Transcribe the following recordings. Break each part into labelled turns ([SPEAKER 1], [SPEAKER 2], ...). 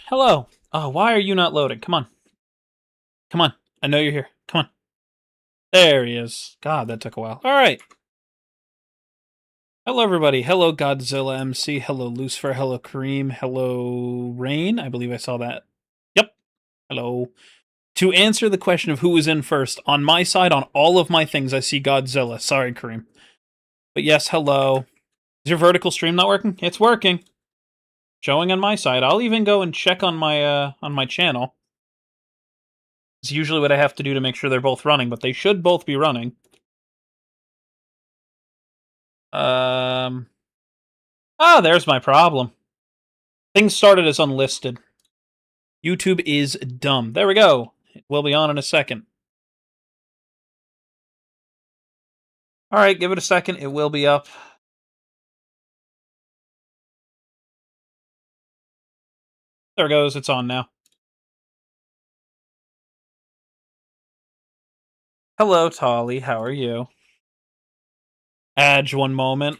[SPEAKER 1] hello. Why are you not loading? Come on. Come on. I know you're here. Come on. There he is. God, that took a while. All right. Hello, everybody. Hello, Godzilla MC. Hello, Lucifer. Hello, Kareem. Hello, Rain. I believe I saw that. Yep. Hello. To answer the question of who was in first, on my side, on all of my things, I see Godzilla. Sorry, Kareem. But yes, hello. Is your vertical stream not working? It's working. Showing on my side. I'll even go and check on my channel. It's usually what I have to do to make sure they're both running, but they should both be running. There's my problem. Things started as unlisted. YouTube is dumb. There we go. It will be on in a second. Alright, give it a second. It will be up. There it goes. It's on now. Hello, Tolly. How are you? Adge, one moment.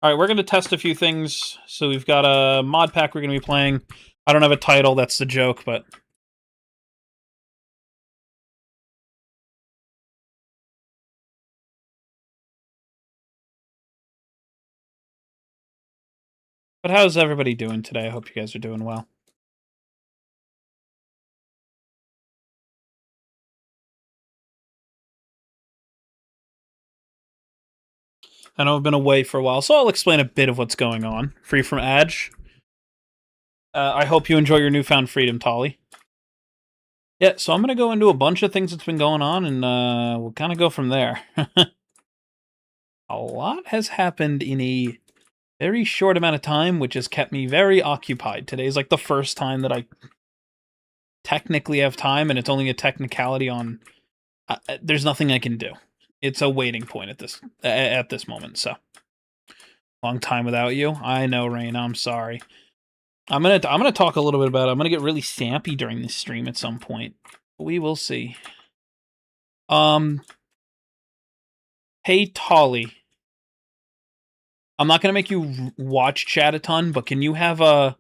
[SPEAKER 1] Alright, we're going to test a few things. So we've got a mod pack we're going to be playing. I don't have a title. That's the joke, but... But how's everybody doing today? I hope you guys are doing well. I know I've been away for a while, so I'll explain a bit of what's going on. Free from Adge. I hope you enjoy your newfound freedom, Tolly. Yeah, so I'm going to go into a bunch of things that's been going on, and we'll kind of go from there. A lot has happened in a very short amount of time, which has kept me very occupied. Today's like the first time that I technically have time, and it's only a technicality on... there's nothing I can do. It's a waiting point at this moment, so... Long time without you. I know, Rain, I'm sorry. I'm gonna talk a little bit about it. I'm gonna get really sappy during this stream at some point. We will see. Hey, Tolly. I'm not gonna make you watch chat a ton, but can you have the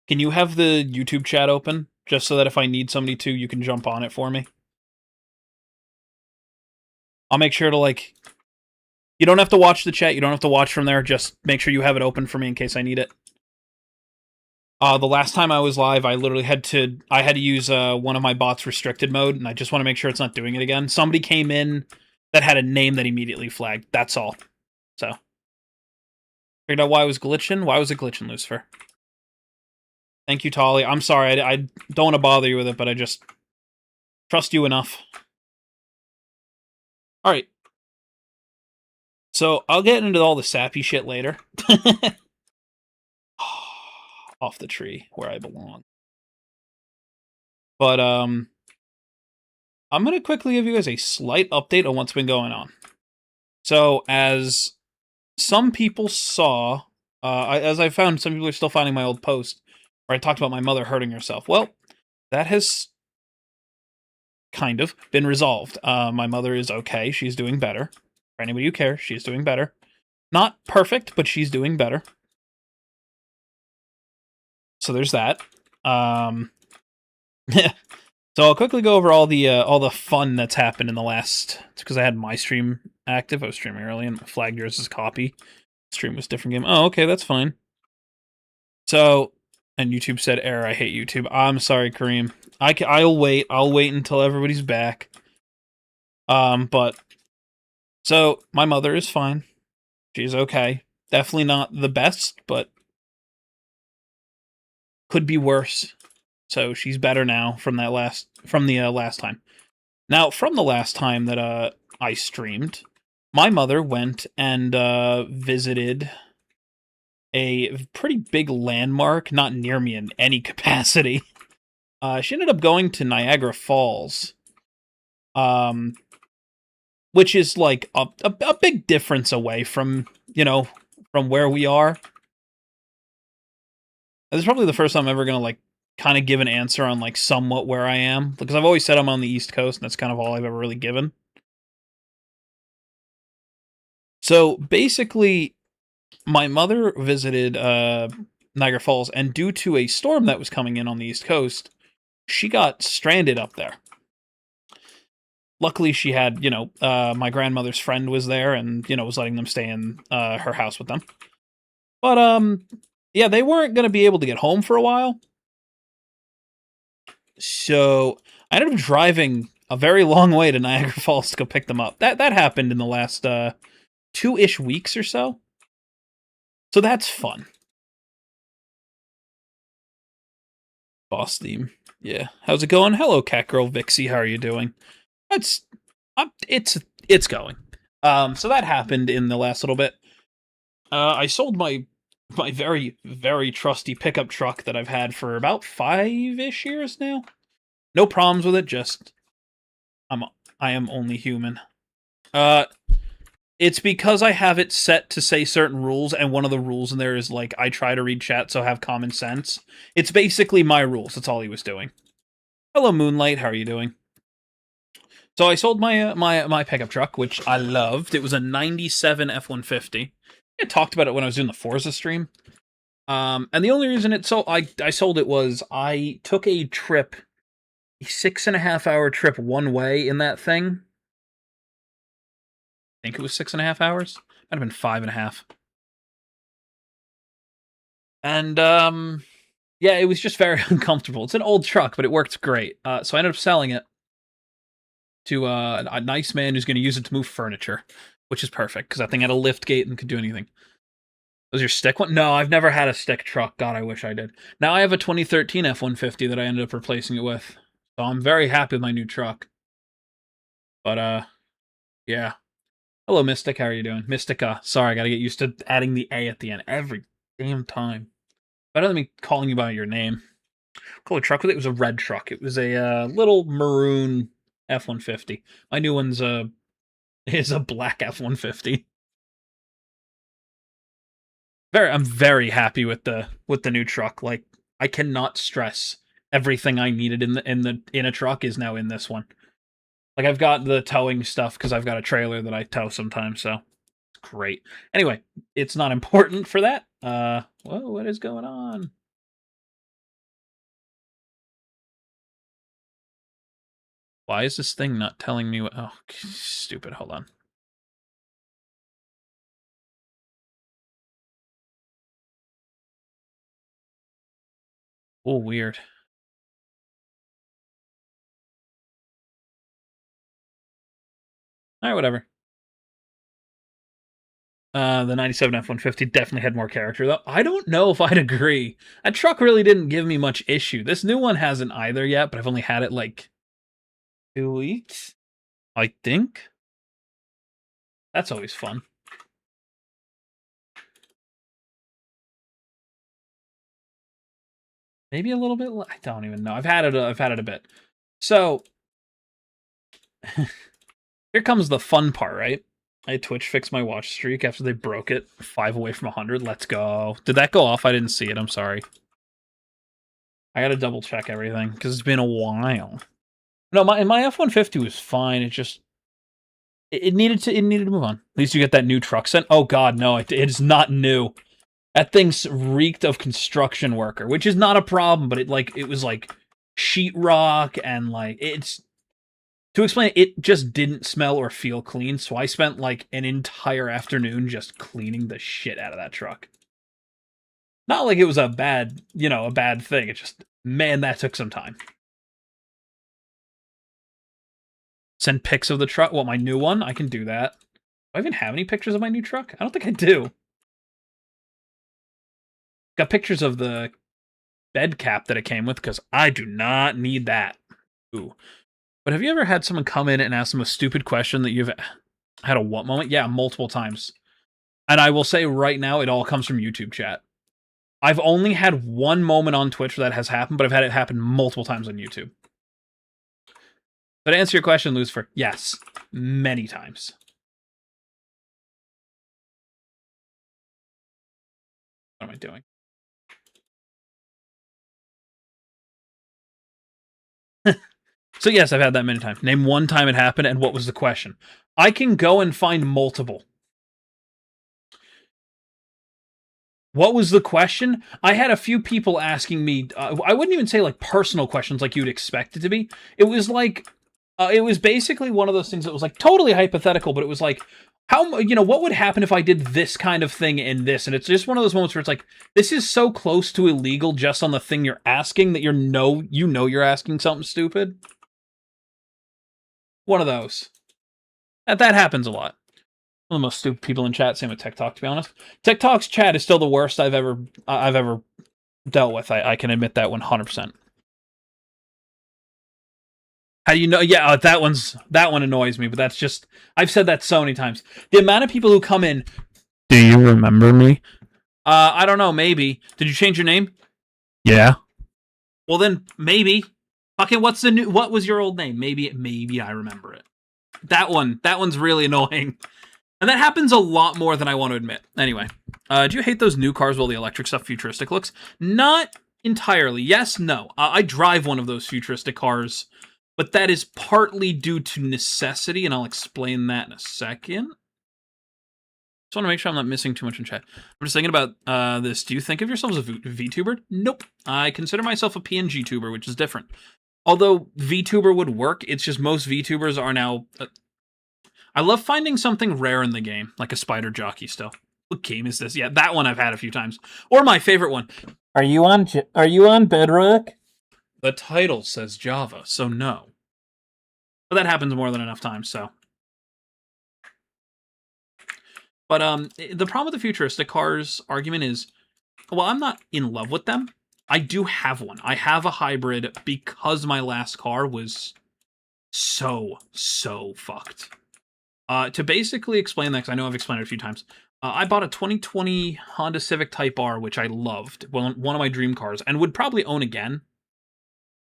[SPEAKER 1] YouTube chat open? Just so that if I need somebody to, you can jump on it for me? I'll make sure to, like... You don't have to watch the chat, you don't have to watch from there, just make sure you have it open for me in case I need it. The last time I was live, I literally had to use one of my bots restricted mode, and I just want to make sure it's not doing it again. Somebody came in that had a name that immediately flagged. That's all. So. Figured out why it was glitching. Why was it glitching, Lucifer? Thank you, Tolly. I'm sorry, I don't want to bother you with it, but I just trust you enough. Alright. So, I'll get into all the sappy shit later. Off the tree, where I belong. But, I'm going to quickly give you guys a slight update on what's been going on. So, as some people saw, as I found, some people are still finding my old post, where I talked about my mother hurting herself. Well, that has kind of been resolved. My mother is okay. She's doing better. For anybody who cares, she's doing better. Not perfect, but she's doing better. So there's that. So I'll quickly go over all the fun that's happened in the last... It's because I had my stream active. I was streaming early and flagged yours as copy. Stream was different game. Oh, okay, that's fine. So, and YouTube said error. I hate YouTube. I'm sorry, Kareem. I'll wait. I'll wait until everybody's back. But so my mother is fine. She's okay. Definitely not the best, but could be worse. So she's better now from the last time. Now, from the last time that I streamed, my mother went and visited a pretty big landmark, not near me in any capacity. She ended up going to Niagara Falls, which is like a big difference away from, from where we are. This is probably the first time I'm ever gonna like kind of give an answer on like somewhat where I am, because I've always said I'm on the East Coast, and that's kind of all I've ever really given. So basically, my mother visited Niagara Falls, and due to a storm that was coming in on the East Coast, she got stranded up there. Luckily, she had, my grandmother's friend was there and, was letting them stay in her house with them. But, yeah, they weren't going to be able to get home for a while. So I ended up driving a very long way to Niagara Falls to go pick them up. That happened in the last 2-ish weeks or so. So that's fun. Boss theme. Yeah. How's it going? Hello, Catgirl Vixie. How are you doing? It's going. So that happened in the last little bit. I sold my very, very trusty pickup truck that I've had for about 5-ish years now. No problems with it, just I am only human. It's because I have it set to say certain rules, and one of the rules in there is, like, I try to read chat, so have common sense. It's basically my rules, that's all he was doing. Hello, Moonlight, how are you doing? So I sold my pickup truck, which I loved. It was a 97 F-150. I talked about it when I was doing the Forza stream. And the only reason I sold it was I took a trip, a 6.5-hour trip one way in that thing. I think it was 6.5 hours. Might have been 5.5. And yeah, it was just very uncomfortable. It's an old truck, but it worked great. So I ended up selling it to a nice man who's going to use it to move furniture, which is perfect because that thing had a lift gate and could do anything. Was your stick one? No, I've never had a stick truck. God, I wish I did. Now I have a 2013 F-150 that I ended up replacing it with. So I'm very happy with my new truck. But, yeah. Hello, Mystic. How are you doing? Mystica. Sorry, I gotta get used to adding the A at the end every damn time. Better than me calling you by your name. Cool truck with it. It was a red truck. It was a little maroon F-150. My new one's is a black F-150. I'm very happy with the new truck. Like, I cannot stress everything I needed in a truck is now in this one. Like, I've got the towing stuff because I've got a trailer that I tow sometimes, so it's great. Anyway, it's not important for that. Whoa, what is going on? Why is this thing not telling me what? Oh, stupid. Hold on. Oh, weird. All right, whatever. The 97 F-150 definitely had more character, though. I don't know if I'd agree. That truck really didn't give me much issue. This new one hasn't either yet, but I've only had it, like, 2 weeks, I think. That's always fun. Maybe a little bit. I don't even know. I've had it a bit. So here comes the fun part, right? I had Twitch fix my watch streak after they broke it. 5 away from 100. Let's go. Did that go off? I didn't see it. I'm sorry. I gotta double check everything because it's been a while. No, my F-150 was fine. It just it needed to move on. At least you get that new truck sent. Oh God, no! It is not new. That thing's reeked of construction worker, which is not a problem, but it was like sheetrock and like it's. To explain it just didn't smell or feel clean, so I spent like an entire afternoon just cleaning the shit out of that truck. Not like it was a bad thing. It just, man, that took some time. Send pics of the truck. What, my new one? I can do that. Do I even have any pictures of my new truck? I don't think I do. Got pictures of the bed cap that it came with, because I do not need that. Ooh. But have you ever had someone come in and ask them a stupid question that you've had a what moment? Yeah, multiple times. And I will say right now, it all comes from YouTube chat. I've only had one moment on Twitch where that has happened, but I've had it happen multiple times on YouTube. But to answer your question, Lucifer, yes, many times. What am I doing? So yes, I've had that many times. Name one time it happened, and what was the question? I can go and find multiple. What was the question? I had a few people asking me. I wouldn't even say like personal questions like you'd expect it to be. It was like, it was basically one of those things that was like totally hypothetical, but it was like, what would happen if I did this kind of thing in this? And it's just one of those moments where it's like, this is so close to illegal just on the thing you're asking that you're asking something stupid. One of those. That happens a lot. One of the most stupid people in chat. Same with TikTok, to be honest. TikTok's chat is still the worst I've ever dealt with. I can admit that 100%. How do you know? Yeah, that one annoys me, but that's just, I've said that so many times. The amount of people who come in, do you remember me? I don't know, maybe. Did you change your name? Yeah. Well then, maybe. Fucking, what was your old name? Maybe I remember it. That one's really annoying. And that happens a lot more than I want to admit. Anyway, do you hate those new cars while the electric stuff futuristic looks? Not entirely. Yes, no. I drive one of those futuristic cars, but that is partly due to necessity, and I'll explain that in a second. Just want to make sure I'm not missing too much in chat. I'm just thinking about this. Do you think of yourself as a VTuber? Nope. I consider myself a PNG tuber, which is different. Although VTuber would work, it's just most VTubers are now... I love finding something rare in the game, like a spider jockey still. What game is this? Yeah, that one I've had a few times. Or my favorite one. Are you on Bedrock? The title says Java, so no. But that happens more than enough times, so. But the problem with the futuristic cars argument is, well, I'm not in love with them. I do have one. I have a hybrid because my last car was so fucked. To basically explain that, because I know I've explained it a few times, I bought a 2020 Honda Civic Type R, which I loved, one of my dream cars, and would probably own again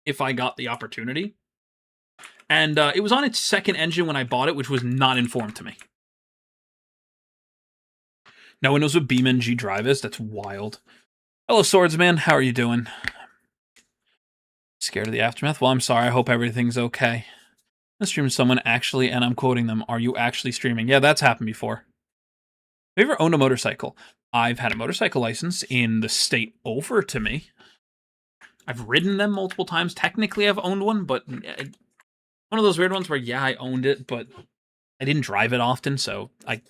[SPEAKER 1] if I got the opportunity. And it was on its second engine when I bought it, which was not informed to me. No one knows what BeamNG Drive is? That's wild. Hello, Swordsman. How are you doing? Scared of the aftermath? Well, I'm sorry. I hope everything's okay. I'm streaming someone actually, and I'm quoting them. Are you actually streaming? Yeah, that's happened before. Have you ever owned a motorcycle? I've had a motorcycle license in the state over to me. I've ridden them multiple times. Technically, I've owned one, but one of those weird ones where, yeah, I owned it, but I didn't drive it often, so I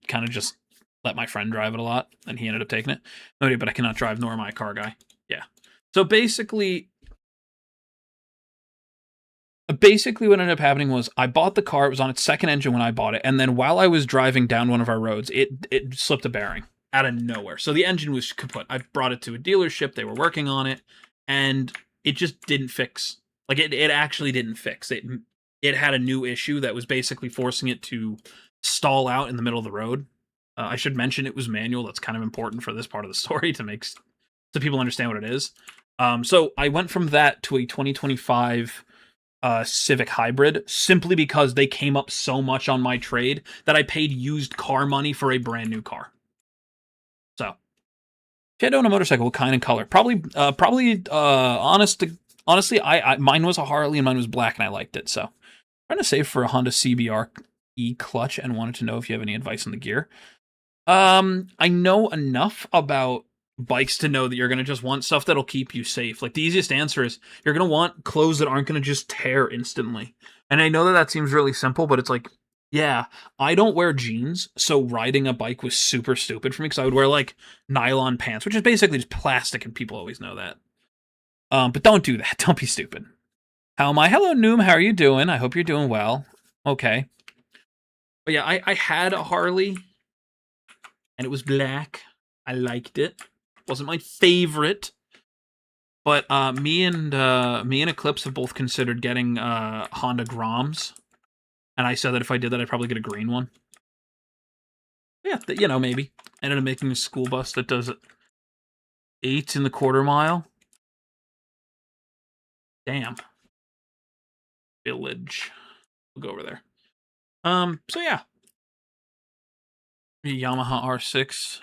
[SPEAKER 1] kind of just let my friend drive it a lot, and he ended up taking it. No, but I cannot drive, nor am I a car guy. Yeah. So basically what ended up happening was I bought the car. It was on its second engine when I bought it, and then while I was driving down one of our roads, it slipped a bearing out of nowhere. So the engine was kaput. I brought it to a dealership. They were working on it, and it just didn't fix. Like, it actually didn't fix. It had a new issue that was basically forcing it to stall out in the middle of the road. I should mention it was manual. That's kind of important for this part of the story so people understand what it is. So I went from that to a 2025 Civic Hybrid simply because they came up so much on my trade that I paid used car money for a brand new car. So, if you had to own a motorcycle, what kind and color? Probably honestly, mine was a Harley and mine was black and I liked it. So, I'm trying to save for a Honda CBR E clutch and wanted to know if you have any advice on the gear. I know enough about bikes to know that you're going to just want stuff that'll keep you safe. Like, the easiest answer is you're going to want clothes that aren't going to just tear instantly. And I know that seems really simple, but it's like, yeah, I don't wear jeans, so riding a bike was super stupid for me because I would wear, like, nylon pants, which is basically just plastic, and people always know that. But don't do that. Don't be stupid. How am I? Hello, Noom. How are you doing? I hope you're doing well. Okay. But yeah, I had a Harley, and it was black. I liked it. Wasn't my favorite, but me and Eclipse have both considered getting Honda Groms, and I said that if I did that, I'd probably get a green one. Yeah, maybe. Ended up making a school bus that does 8 in the quarter mile. Damn. Village. We'll go over there. So yeah. Yamaha R6.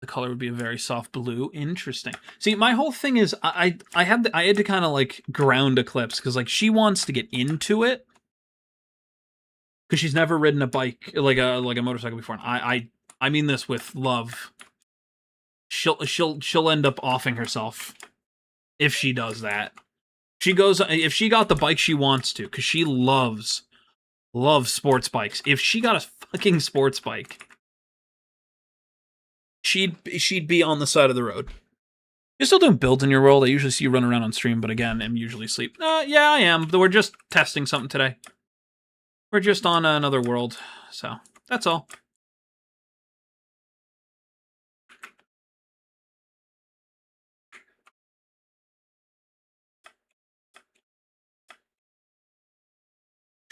[SPEAKER 1] The color would be a very soft blue. Interesting. See, my whole thing is I had to kind of like ground Eclipse because like she wants to get into it because she's never ridden a bike like a motorcycle before. And I mean this with love. she'll end up offing herself if she does that. If she got the bike she wants to, because she loves sports bikes. If she got a fucking sports bike, she'd be on the side of the road. You're still doing builds in your world. I usually see you run around on stream, but again, I'm usually asleep. Yeah, I am. We're just testing something today. We're just on another world, so that's all.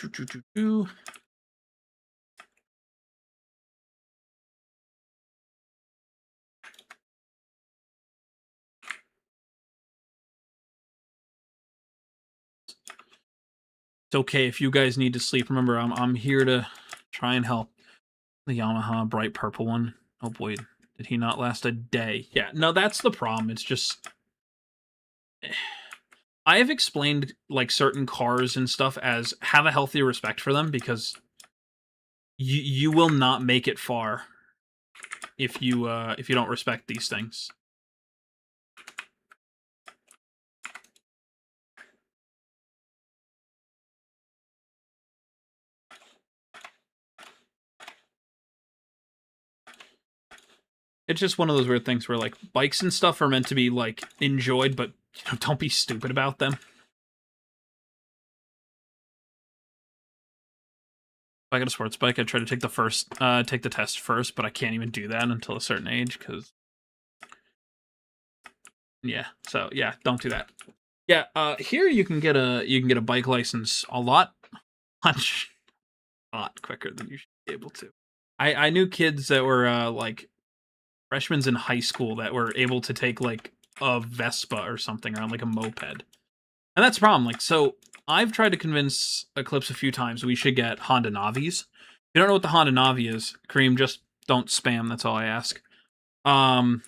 [SPEAKER 1] It's okay if you guys need to sleep. Remember, I'm here to try and help. The Yamaha bright purple one. Oh boy, did he not last a day? Yeah, no, that's the problem. It's just I have explained like certain cars and stuff as have a healthy respect for them, because you will not make it far if you don't respect these things. It's just one of those weird things where like bikes and stuff are meant to be like enjoyed, but don't be stupid about them. If I got a sports bike, I try to take the test first, but I can't even do that until a certain age, because yeah. So yeah, don't do that. Yeah, here you can get a bike license a lot quicker than you should be able to. I knew kids that were like freshmen in high school that were able to take like a Vespa or something around, like a moped. And that's the problem. Like, so I've tried to convince Eclipse a few times we should get Honda Navis. If you don't know what the Honda Navi is, Kareem, just don't spam. That's all I ask. What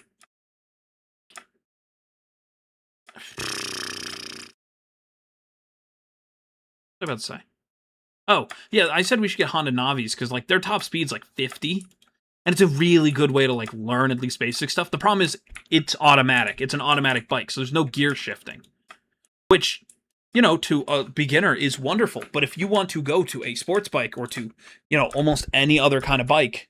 [SPEAKER 1] was I about to say? Oh, yeah, I said we should get Honda Navis because like their top speed's like 50. And it's a really good way to like learn at least basic stuff. The problem is it's automatic. It's an automatic bike, so there's no gear shifting. Which, you know, to a beginner is wonderful. But if you want to go to a sports bike or to, you know, almost any other kind of bike,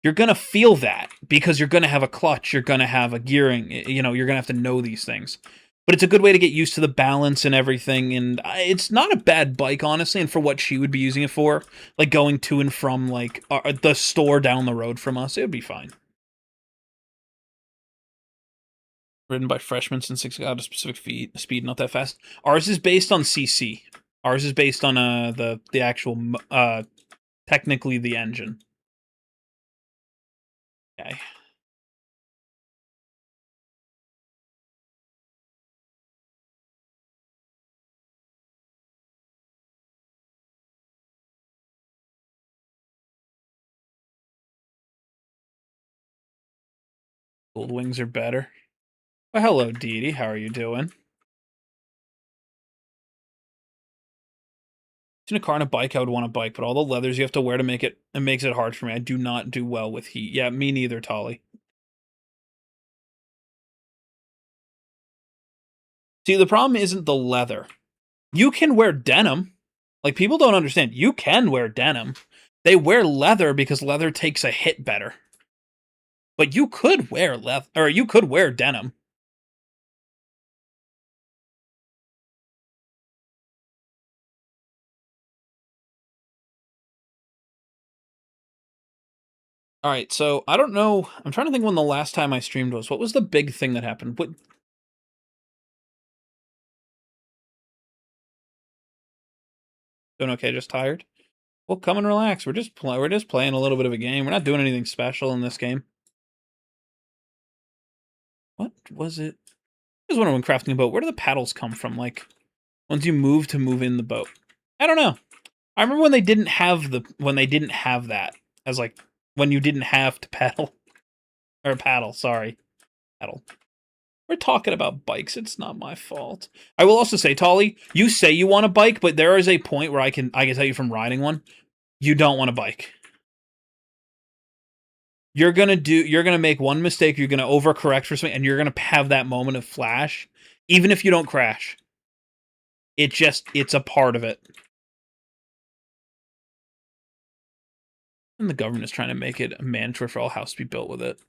[SPEAKER 1] you're going to feel that because you're going to have a clutch, you're going to have a gearing, you know, you're going to have to know these things. But it's a good way to get used to the balance and everything, and it's not a bad bike, honestly, and for what she would be using it for, like going to and from, like, the store down the road from us, it would be fine. Ridden by freshmen since 6 got a specific speed, not that fast. Ours is based on CC. Ours is based on the actual, technically the engine. Okay. Gold wings are better. Well, hello, Dee. How are you doing? In a car and a bike, I would want a bike, but all the leathers you have to wear to make it makes it hard for me. I do not do well with heat. Yeah, me neither, Tolly. See, the problem isn't the leather. You can wear denim. Like, people don't understand. You can wear denim. They wear leather because leather takes a hit better. But you could wear leather, or you could wear denim. All right, so I don't know. I'm trying to think when the last time I streamed was. What was the big thing that happened? What? Doing okay? Just tired? Well, come and relax. We're just playing a little bit of a game. We're not doing anything special in this game. What was it? I was wondering when crafting a boat, where do the paddles come from? Like, once you move to move in the boat. I don't know. I remember when they didn't have that as like when you didn't have to paddle or paddle. Sorry, paddle. We're talking about bikes. It's not my fault. I will also say, Tolly, you say you want a bike, but there is a point where I can tell you from riding one, you don't want a bike. You're gonna make one mistake, you're gonna overcorrect for something, and you're gonna have that moment of flash, even if you don't crash. It's a part of it. And the government is trying to make it mandatory for all houses to be built with it.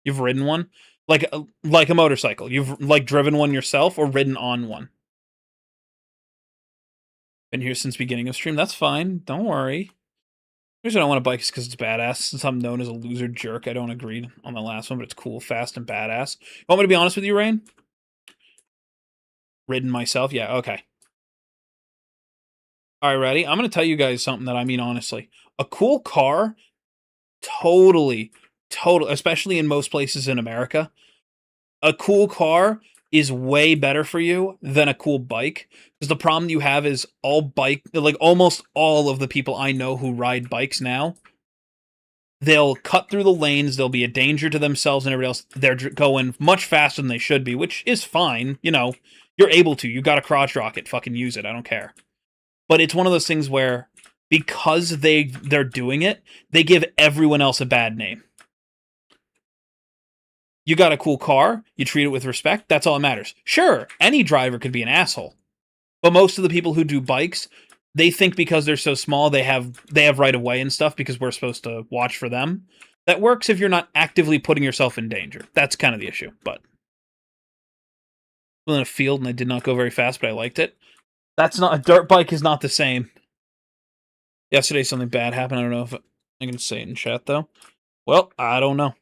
[SPEAKER 1] You've ridden one? Like a motorcycle. You've like driven one yourself or ridden on one. Been here since beginning of stream. That's fine. Don't worry. The reason I don't want a bike is because it's badass. Since I'm known as a loser jerk, I don't agree on the last one, but it's cool, fast, and badass. You want me to be honest with you, Rain? Ridden myself? Yeah, okay. Alright, ready? I'm going to tell you guys something that I mean honestly. A cool car, totally, especially in most places in America, a cool car is way better for you than a cool bike. Because the problem you have is almost all of the people I know who ride bikes now, they'll cut through the lanes, they'll be a danger to themselves and everybody else. They're going much faster than they should be, which is fine. You know, you're able to. You got a crotch rocket, fucking use it. I don't care. But it's one of those things where because they're doing it, they give everyone else a bad name. You got a cool car, you treat it with respect, that's all that matters. Sure, any driver could be an asshole. But most of the people who do bikes, they think because they're so small, they have right of way and stuff because we're supposed to watch for them. That works if you're not actively putting yourself in danger. That's kind of the issue, but in a field and I did not go very fast, but I liked it. That's not a dirt bike is not the same. Yesterday something bad happened. I don't know if I can say it in chat though. Well, I don't know.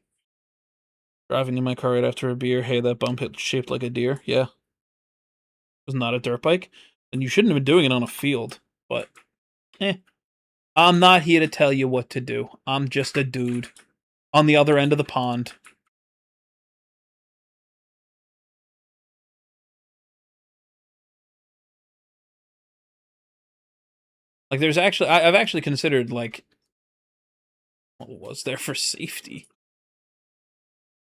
[SPEAKER 1] Driving in my car right after a beer. Hey, that bump hit shaped like a deer. Yeah. It was not a dirt bike. And you shouldn't have been doing it on a field. But, I'm not here to tell you what to do. I'm just a dude on the other end of the pond. Like, I've actually considered, like, what was there for safety?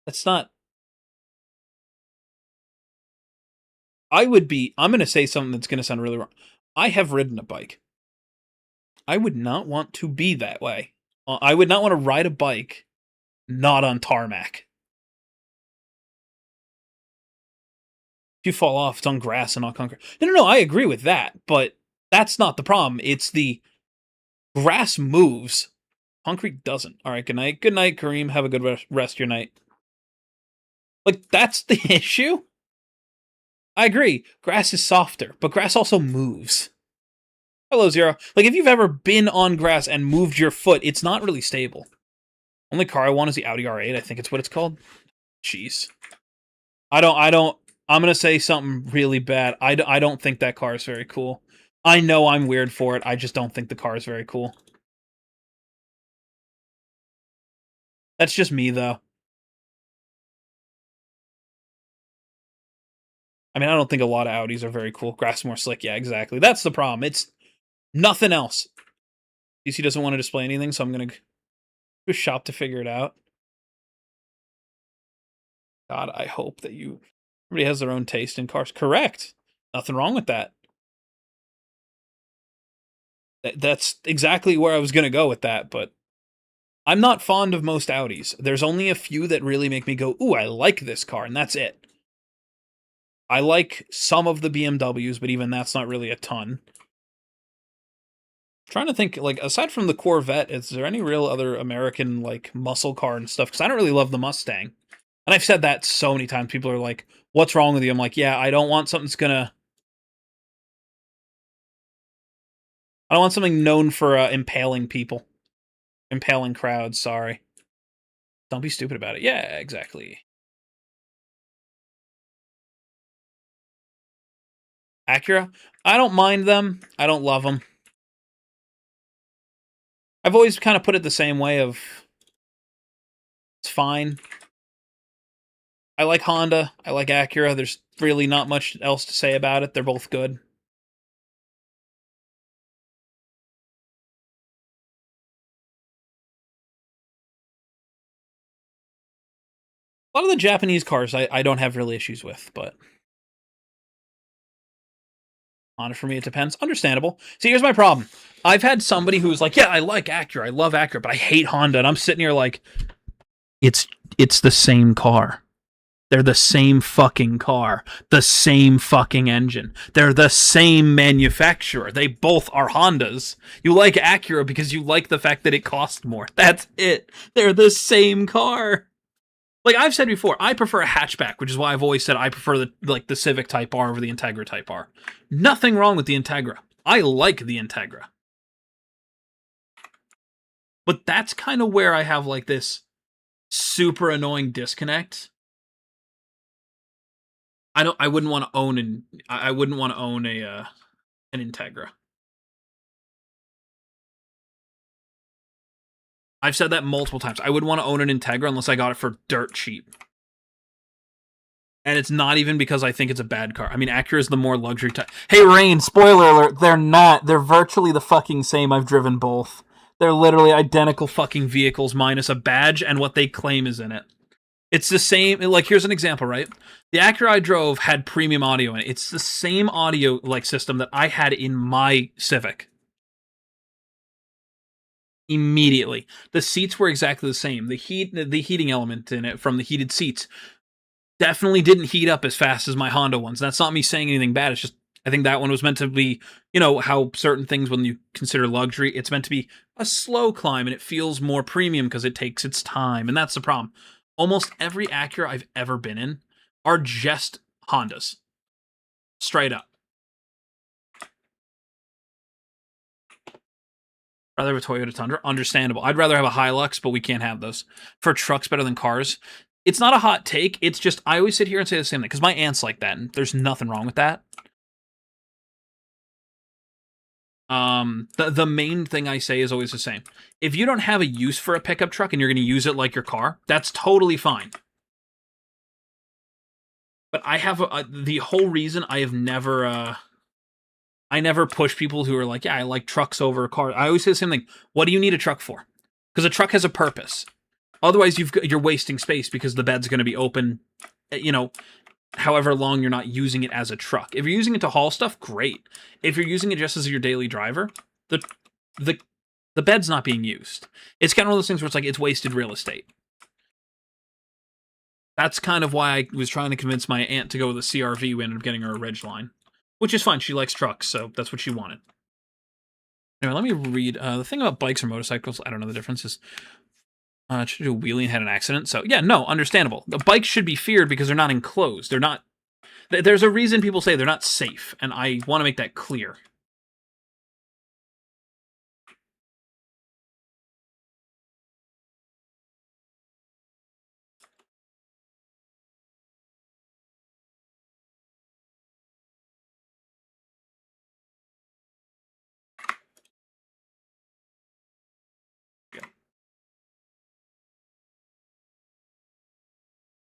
[SPEAKER 1] That's not... I'm going to say something that's going to sound really wrong. I have ridden a bike. I would not want to be that way. I would not want to ride a bike not on tarmac. If you fall off, it's on grass and not concrete. No, I agree with that, but that's not the problem. It's the grass moves. Concrete doesn't. All right, good night. Good night, Kareem. Have a good rest of your night. Like, that's the issue? I agree. Grass is softer, but grass also moves. Hello, Zero. Like, if you've ever been on grass and moved your foot, it's not really stable. Only car I want is the Audi R8. I think it's what it's called. Jeez. I'm going to say something really bad. I don't think that car is very cool. I know I'm weird for it. I just don't think the car is very cool. That's just me, though. I mean, I don't think a lot of Audis are very cool. Grass more slick. Yeah, exactly. That's the problem. It's nothing else. DC doesn't want to display anything, so I'm going to go to a shop to figure it out. God, I hope that everybody has their own taste in cars. Correct. Nothing wrong with that. That's exactly where I was going to go with that, but I'm not fond of most Audis. There's only a few that really make me go, ooh, I like this car, and that's it. I like some of the BMWs, but even that's not really a ton. I'm trying to think, like, aside from the Corvette, is there any real other American, like, muscle car and stuff? Because I don't really love the Mustang. And I've said that so many times. People are like, what's wrong with you? I'm like, yeah, I don't want something that's gonna... I don't want something known for impaling people. Impaling crowds, sorry. Don't be stupid about it. Yeah, exactly. Acura? I don't mind them. I don't love them. I've always kind of put it the same way of... It's fine. I like Honda. I like Acura. There's really not much else to say about it. They're both good. A lot of the Japanese cars I don't have really issues with, but... Honda for me, it depends. Understandable. See, here's my problem. I've had somebody who's like, yeah, I like Acura. I love Acura, but I hate Honda. And I'm sitting here like, it's the same car. They're the same fucking car. The same fucking engine. They're the same manufacturer. They both are Hondas. You like Acura because you like the fact that it costs more. That's it. They're the same car. Like I've said before, I prefer a hatchback, which is why I've always said I prefer the Civic Type R over the Integra Type R. Nothing wrong with the Integra. I like the Integra. But that's kind of where I have like this super annoying disconnect. I wouldn't want to own an Integra. I've said that multiple times. I wouldn't want to own an Integra unless I got it for dirt cheap. And it's not even because I think it's a bad car. I mean, Acura is the more luxury type. Hey, Rain, spoiler alert, they're not. They're virtually the fucking same. I've driven both. They're literally identical fucking vehicles minus a badge and what they claim is in it. It's the same. Like, here's an example, right? The Acura I drove had premium audio in it. It's the same audio like system that I had in my Civic. Immediately, the seats were exactly the same. The heating element in it from the heated seats definitely didn't heat up as fast as my Honda ones. That's not me saying anything bad. It's just I think that one was meant to be, you know, how certain things when you consider luxury, it's meant to be a slow climb and it feels more premium because it takes its time, and that's the problem. Almost every Acura I've ever been in are just Hondas. Straight up. Rather have a Toyota Tundra? Understandable. I'd rather have a Hilux, but we can't have those. For trucks better than cars? It's not a hot take. It's just, I always sit here and say the same thing, because my aunt's like that, and there's nothing wrong with that. The main thing I say is always the same. If you don't have a use for a pickup truck and you're going to use it like your car, that's totally fine. But I have the whole reason I have never I never push people who are like, yeah, I like trucks over cars. I always say the same thing. What do you need a truck for? Because a truck has a purpose. Otherwise, you're wasting space because the bed's going to be open, you know, however long you're not using it as a truck. If you're using it to haul stuff, great. If you're using it just as your daily driver, the bed's not being used. It's kind of one of those things where it's like it's wasted real estate. That's kind of why I was trying to convince my aunt to go with a CRV. We ended up getting her a Ridgeline, which is fine. She likes trucks, so that's what she wanted. Anyway, let me read. The thing about bikes or motorcycles, I don't know the differences. Should do a wheelie and had an accident. So, yeah, no, understandable. The bikes should be feared because they're not enclosed. They're not... There's a reason people say they're not safe, and I want to make that clear.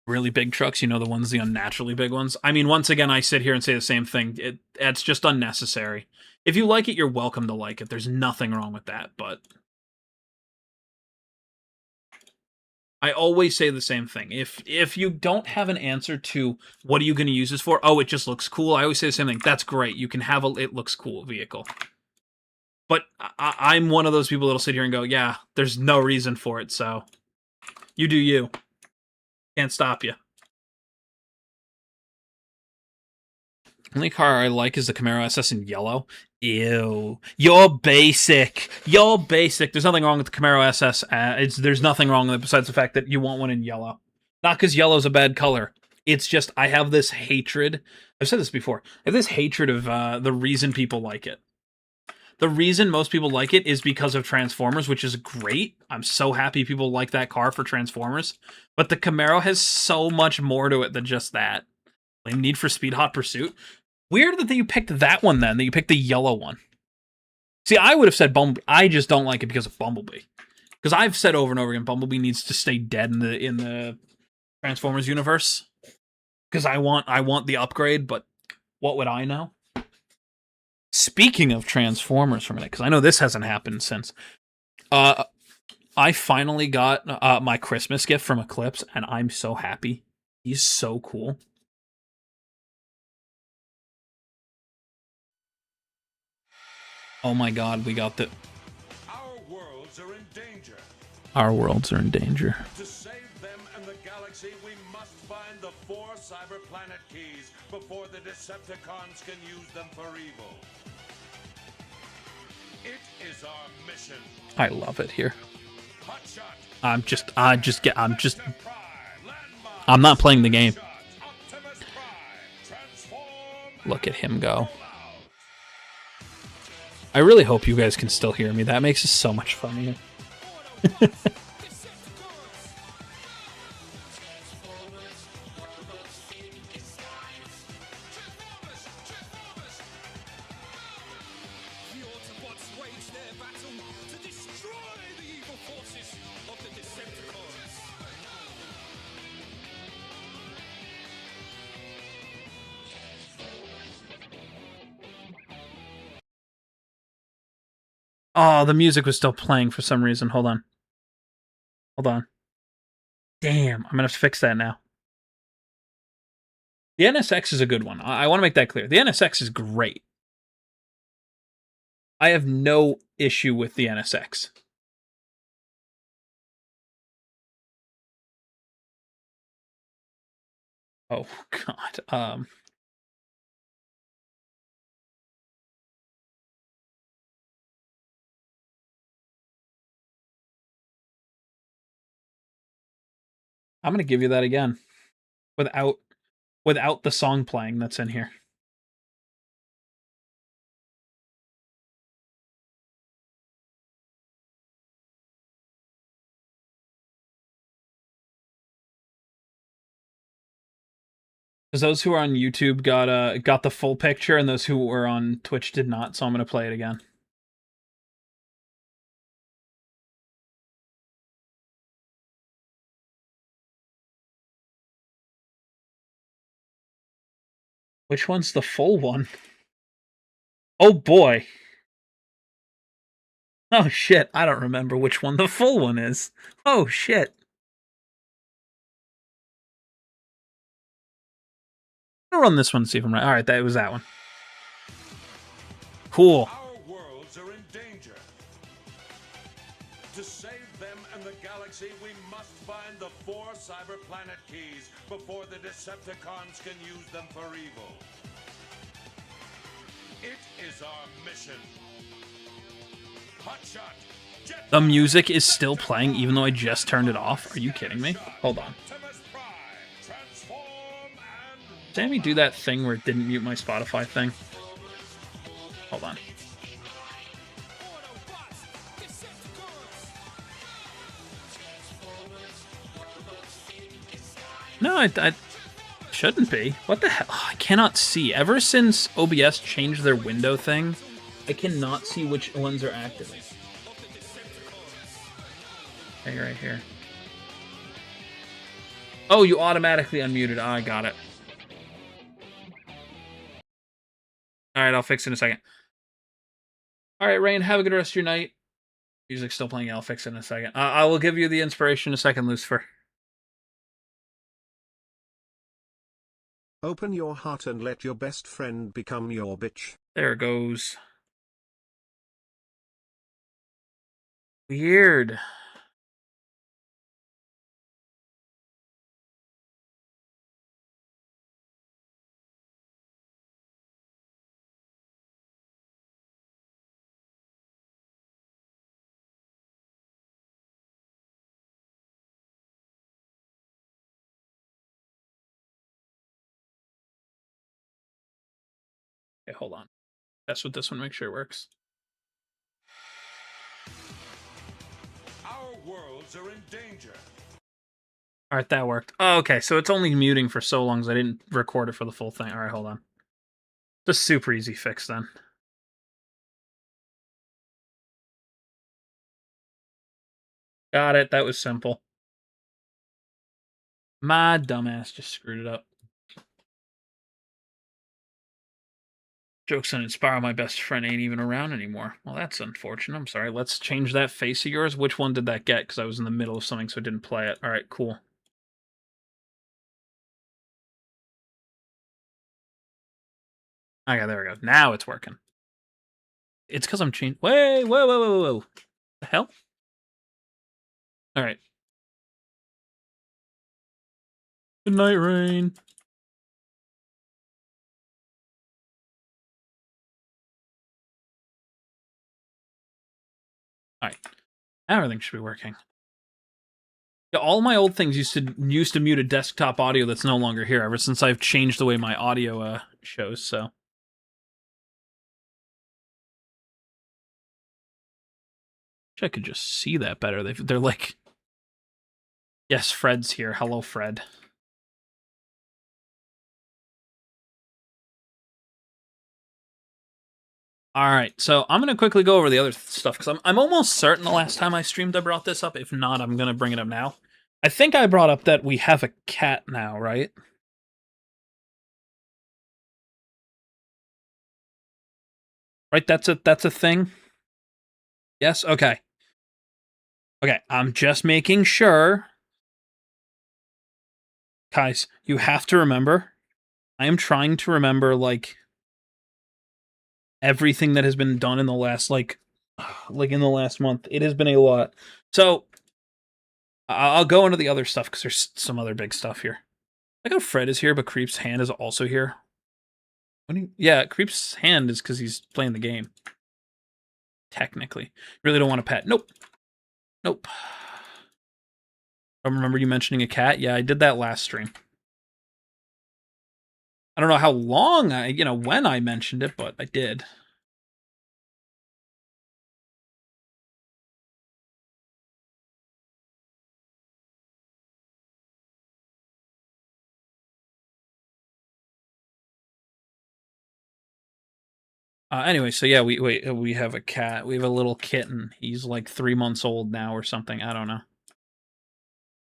[SPEAKER 1] Really big trucks, you know, the ones, the unnaturally big ones. I mean, once again, I sit here and say the same thing. It's just unnecessary. If you like it, you're welcome to like it. There's nothing wrong with that, but I always say the same thing. If you don't have an answer to what are you going to use this for, oh, it just looks cool, I always say the same thing. That's great. You can have a it looks cool vehicle. But I'm one of those people that'll sit here and go, yeah, there's no reason for it, so you do you. Can't stop you. Only car I like is the Camaro SS in yellow. Ew. You're basic. You're basic. There's nothing wrong with the Camaro SS. There's nothing wrong with it besides the fact that you want one in yellow. Not because yellow's a bad color. It's just I have this hatred. I've said this before. I have this hatred of the reason people like it. The reason most people like it is because of Transformers, which is great. I'm so happy people like that car for Transformers. But the Camaro has so much more to it than just that. Like Need for Speed Hot Pursuit. Weird that you picked that one then, that you picked the yellow one. See, I would have said Bumblebee. I just don't like it because of Bumblebee. Because I've said over and over again, Bumblebee needs to stay dead in the Transformers universe. Because I want the upgrade, but what would I know? Speaking of Transformers for a minute, because I know this hasn't happened since. I finally got my Christmas gift from Eclipse, and I'm so happy. He's so cool. Oh my god, we got the...
[SPEAKER 2] Our worlds are in danger.
[SPEAKER 1] Our worlds are in danger.
[SPEAKER 2] To save them and the galaxy, we must find the 4 cyber planet keys before the Decepticons can use them for evil. It is our mission.
[SPEAKER 1] I love it here.
[SPEAKER 2] Hotshot.
[SPEAKER 1] I'm not playing the game. Look at him go. I really hope you guys can still hear me. That makes it so much funnier. Oh, the music was still playing for some reason. Hold on. Hold on. Damn, I'm gonna have to fix that now. The NSX is a good one. I want to make that clear. The NSX is great. I have no issue with the NSX. Oh, God. I'm gonna give you that again. Without the song playing that's in here. Because those who are on YouTube got the full picture, and those who were on Twitch did not, so I'm gonna play it again. Which one's the full one? Oh boy. Oh shit, I don't remember which one the full one is. Oh shit. I'll run this one and see if I'm right. Alright, that was that one. Cool.
[SPEAKER 2] Our worlds are in danger. To save them and the galaxy, we must find the 4 cyber planet keys before the Decepticons can use them for evil. It is our mission. Hotshot.
[SPEAKER 1] The music is still playing even though I just turned it off. Are you kidding me? Hold on. Sammy do that thing where it didn't mute my Spotify thing? Hold on. No, I shouldn't be. What the hell? Oh, I cannot see. Ever since OBS changed their window thing, I cannot see which ones are active. Okay, right here. Oh, you automatically unmuted. Oh, I got it. Alright, I'll fix it in a second. Alright, Rain, have a good rest of your night. Music's still playing. I'll fix it in a second. I will give you the inspiration in a second, Lucifer.
[SPEAKER 3] Open your heart and let your best friend become your bitch.
[SPEAKER 1] There it goes. Weird. Okay, hold on. Test with this one, make sure it works.
[SPEAKER 2] Our worlds are in danger.
[SPEAKER 1] Alright, that worked. Oh, okay, so it's only muting for so long as I didn't record it for the full thing. Alright, hold on. It's a super easy fix then. Got it, that was simple. My dumbass just screwed it up. Jokes on Inspire, my best friend ain't even around anymore. Well, that's unfortunate. I'm sorry. Let's change that face of yours. Which one did that get? Because I was in the middle of something, so I didn't play it. Alright, cool. Okay, there we go. Now it's working. It's because I'm changing. Wait, whoa. The hell? All right. Good night, Rain. All right. Now everything should be working. Yeah, all my old things used to mute a desktop audio that's no longer here ever since I've changed the way my audio shows, so. Wish I could just see that better. They're like, yes, Fred's here. Hello, Fred. All right, so I'm gonna quickly go over the other stuff because I'm almost certain the last time I streamed I brought this up. If not, I'm gonna bring it up now. I think I brought up that we have a cat now, right? Right, that's a thing. Yes, okay. Okay, I'm just making sure. Guys, you have to remember. I am trying to remember like everything that has been done in the last like in the last month. It has been a lot. So I'll go into the other stuff because there's some other big stuff here. I like how Fred is here, but Creep's hand is also here. Yeah, Creep's hand is because he's playing the game. Technically. Really don't want a pet. Nope. Nope. I remember you mentioning a cat. Yeah, I did that last stream. I don't know how long when I mentioned it, but I did. Anyway, so yeah, we have a cat. We have a little kitten. He's like 3 months old now or something. I don't know.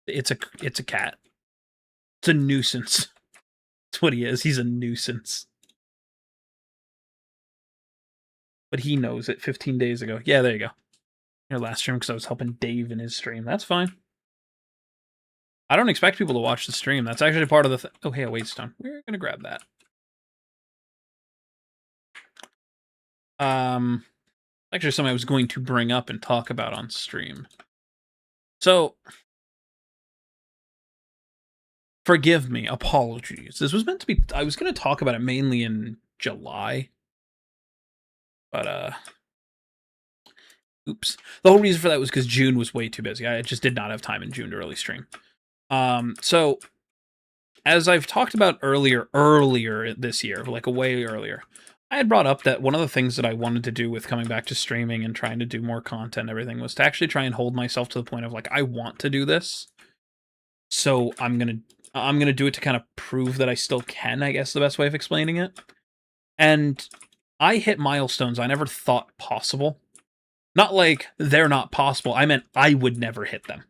[SPEAKER 1] It's a cat. It's a nuisance. That's what he is. He's a nuisance. But he knows it 15 days ago. Yeah, there you go. Your last stream because I was helping Dave in his stream. That's fine. I don't expect people to watch the stream. That's actually part of the oh, hey, a weight stone. We're gonna grab that. Actually something I was going to bring up and talk about on stream. So forgive me, apologies. This was meant to be I was gonna talk about it mainly in July. But oops. The whole reason for that was because June was way too busy. I just did not have time in June to really stream. So as I've talked about earlier this year, like a way earlier, I had brought up that one of the things that I wanted to do with coming back to streaming and trying to do more content and everything was to actually try and hold myself to the point of like, I want to do this. So I'm gonna do it to kind of prove that I still can, I guess the best way of explaining it. And I hit milestones I never thought possible. Not like they're not possible. I meant I would never hit them.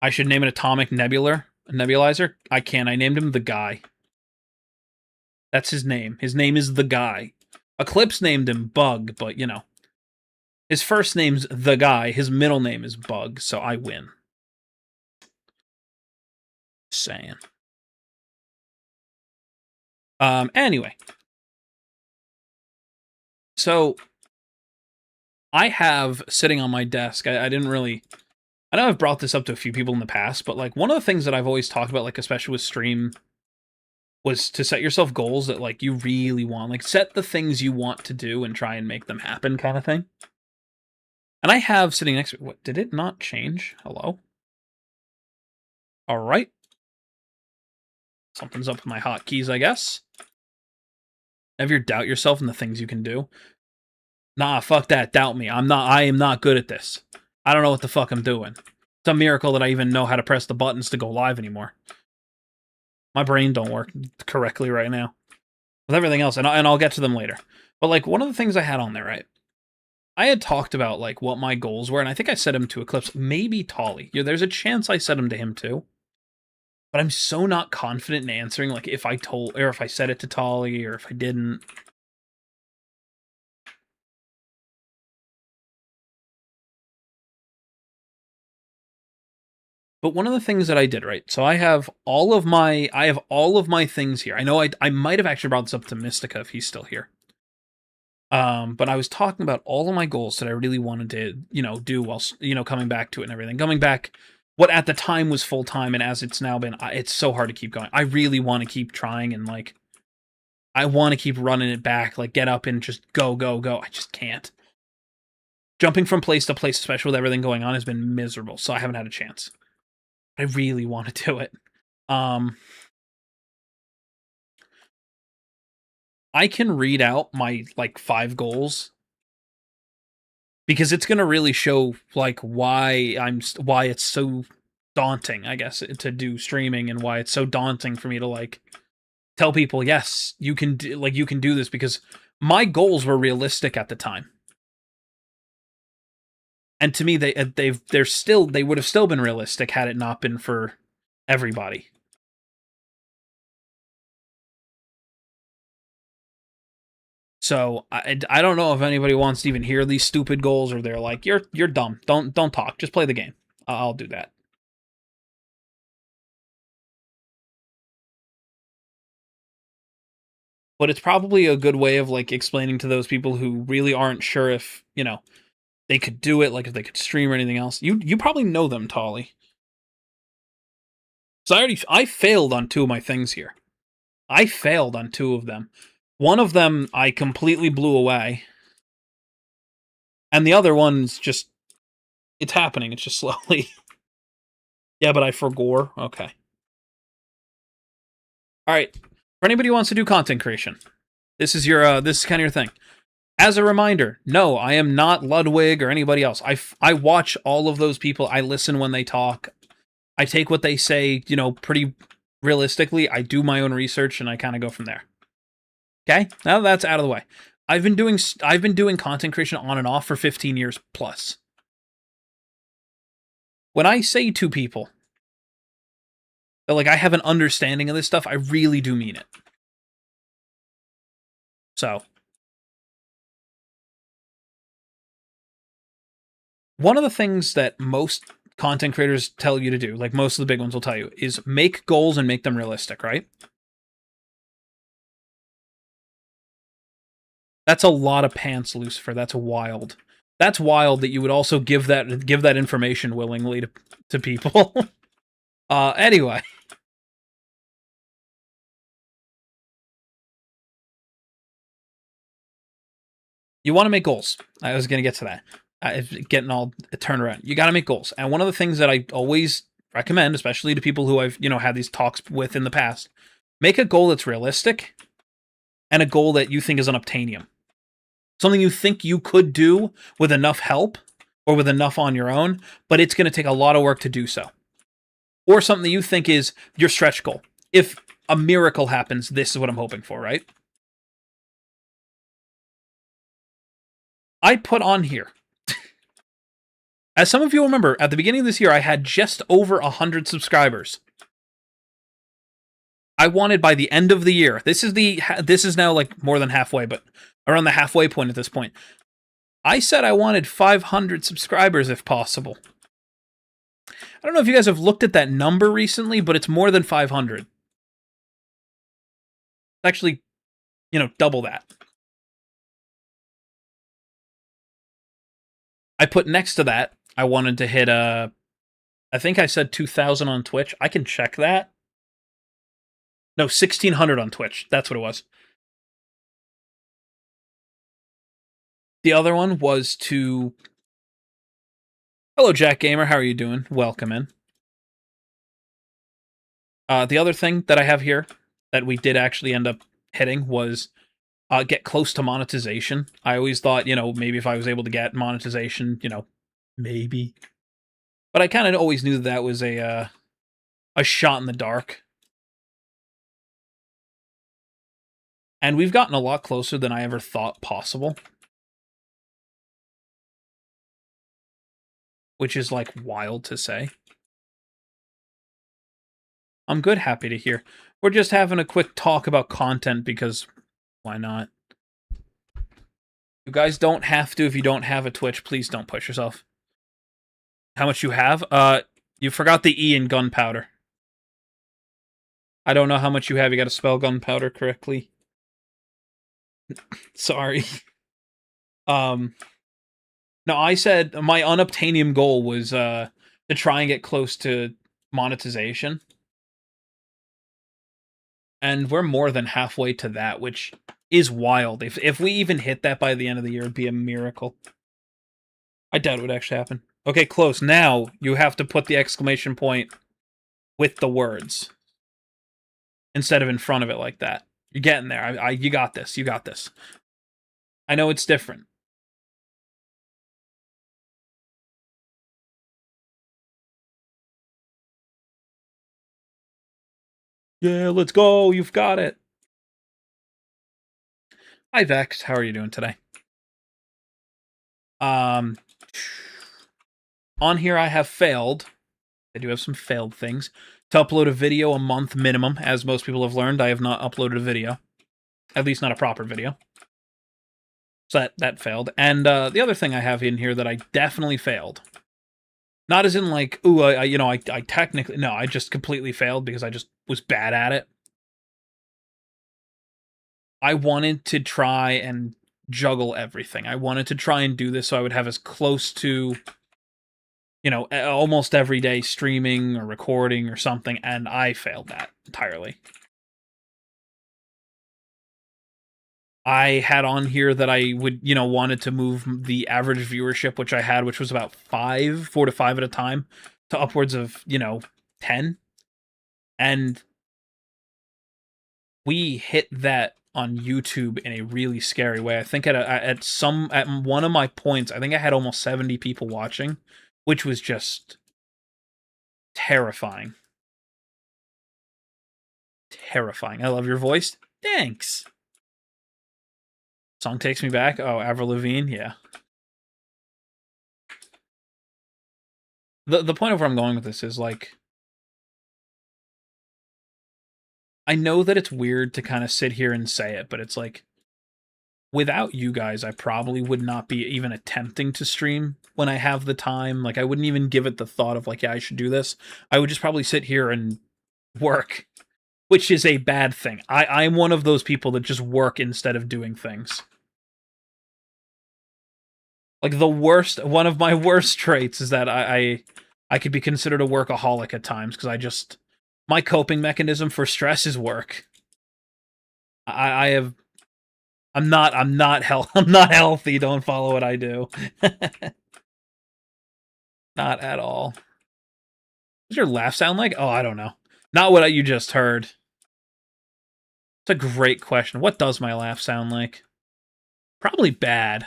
[SPEAKER 1] I should name an atomic nebulizer. I can. I named him the Guy. That's his name. His name is the Guy. Eclipse named him Bug, but you know. His first name's the Guy. His middle name is Bug, so I win. Saying. Anyway. So I have sitting on my desk, I didn't really I know I've brought this up to a few people in the past, but like one of the things that I've always talked about, like especially with stream, was to set yourself goals that like you really want. Like set the things you want to do and try and make them happen kind of thing. And I have sitting next to me, what, did it not change? Hello? Alright. Something's up with my hotkeys, I guess. Ever doubt yourself and the things you can do? Nah, fuck that, doubt me. I am not good at this. I don't know what the fuck I'm doing. It's a miracle that I even know how to press the buttons to go live anymore. My brain don't work correctly right now. With everything else, and I'll get to them later. But like one of the things I had on there, right? I had talked about like what my goals were, and I think I set them to Eclipse, maybe Tolly. Yeah, there's a chance I set them to him too. But I'm so not confident in answering like if I told or if I said it to Tolly or if I didn't. But one of the things that I did, right? So I have all of my things here. I know I might have actually brought this up to Mystica if he's still here. But I was talking about all of my goals that I really wanted to, do while, coming back to it and everything. Coming back, what at the time was full time, and as it's now been, it's so hard to keep going. I really want to keep trying, and like, I want to keep running it back, like get up and just go, go, go. I just can't. Jumping from place to place, especially with everything going on, has been miserable, so I haven't had a chance. I really want to do it. I can read out my like 5 goals because it's going to really show like why it's so daunting, I guess, to do streaming, and why it's so daunting for me to like tell people, yes, you can do this, because my goals were realistic at the time. And to me, they would have still been realistic had it not been for everybody. So I don't know if anybody wants to even hear these stupid goals, or they're like, you're dumb. Don't talk. Just play the game. I'll do that. But it's probably a good way of like explaining to those people who really aren't sure if, they could do it, like if they could stream or anything else. You probably know them, Tolly. So I failed on 2 of my things here. I failed on 2 of them. One of them I completely blew away. And the other one's just, it's happening. It's just slowly. Yeah, but I forgore. Okay. All right. For anybody who wants to do content creation, this is kind of your thing. As a reminder, no, I am not Ludwig or anybody else. I watch all of those people. I listen when they talk. I take what they say, pretty realistically. I do my own research, and I kind of go from there. Okay? Now that's out of the way. I've been doing content creation on and off for 15 years plus. When I say to people that like I have an understanding of this stuff, I really do mean it. So, one of the things that most content creators tell you to do, like most of the big ones will tell you, is make goals and make them realistic, right? That's a lot of pants, Lucifer. That's wild. That's wild that you would also give that information willingly to people. Anyway. You want to make goals. I was going to get to that. Getting all turned around. You got to make goals. And one of the things that I always recommend, especially to people who I've, had these talks with in the past, make a goal that's realistic and a goal that you think is unobtainium. Something you think you could do with enough help or with enough on your own, but it's going to take a lot of work to do so. Or something that you think is your stretch goal. If a miracle happens, this is what I'm hoping for, right? I put on here, as some of you remember, at the beginning of this year, I had just over 100 subscribers. I wanted by the end of the year, this is now like more than halfway, but around the halfway point at this point. I said I wanted 500 subscribers if possible. I don't know if you guys have looked at that number recently, but it's more than 500. Actually, double that. I put next to that, I wanted to hit I think I said 2,000 on Twitch. I can check that. No, 1,600 on Twitch. That's what it was. The other one was to... Hello, Jack Gamer. How are you doing? Welcome in. The other thing that I have here that we did actually end up hitting was get close to monetization. I always thought, maybe if I was able to get monetization, maybe. But I kind of always knew that was a shot in the dark. And we've gotten a lot closer than I ever thought possible. Which is, like, wild to say. I'm good, happy to hear. We're just having a quick talk about content because why not? You guys don't have to if you don't have a Twitch. Please don't push yourself. How much you have? You forgot the E in gunpowder. I don't know how much you have. You got to spell gunpowder correctly. Sorry. No, I said my unobtainium goal was to try and get close to monetization. And we're more than halfway to that, which is wild. If we even hit that by the end of the year, it'd be a miracle. I doubt it would actually happen. Okay, close. Now you have to put the exclamation point with the words instead of in front of it like that. You're getting there. You got this. You got this. I know it's different. Yeah, let's go. You've got it. Hi, Vex. How are you doing today? On here I have failed. I do have some failed things. To upload a video a month minimum, as most people have learned, I have not uploaded a video. At least not a proper video. So that failed. And the other thing I have in here that I definitely failed. Not as in like, ooh, I technically... No, I just completely failed because I just was bad at it. I wanted to try and juggle everything. I wanted to try and do this so I would have as close to, almost every day streaming or recording or something, and I failed that entirely. I had on here that I would, wanted to move the average viewership, which I had, which was about 4 to 5 at a time, to upwards of, 10. And we hit that on YouTube in a really scary way. I think at one of my points, I think I had almost 70 people watching, which was just terrifying. Terrifying. I love your voice. Thanks. Song takes me back. Oh, Avril Lavigne. Yeah. The point of where I'm going with this is like, I know that it's weird to kind of sit here and say it, but it's like, without you guys, I probably would not be even attempting to stream when I have the time. Like, I wouldn't even give it the thought of like, yeah, I should do this. I would just probably sit here and work, which is a bad thing. I'm one of those people that just work instead of doing things. Like, one of my worst traits is that I could be considered a workaholic at times, because my coping mechanism for stress is work. I'm not healthy. Don't follow what I do. Not at all. What's your laugh sound like? Oh, I don't know. Not what you just heard. It's a great question. What does my laugh sound like? Probably bad.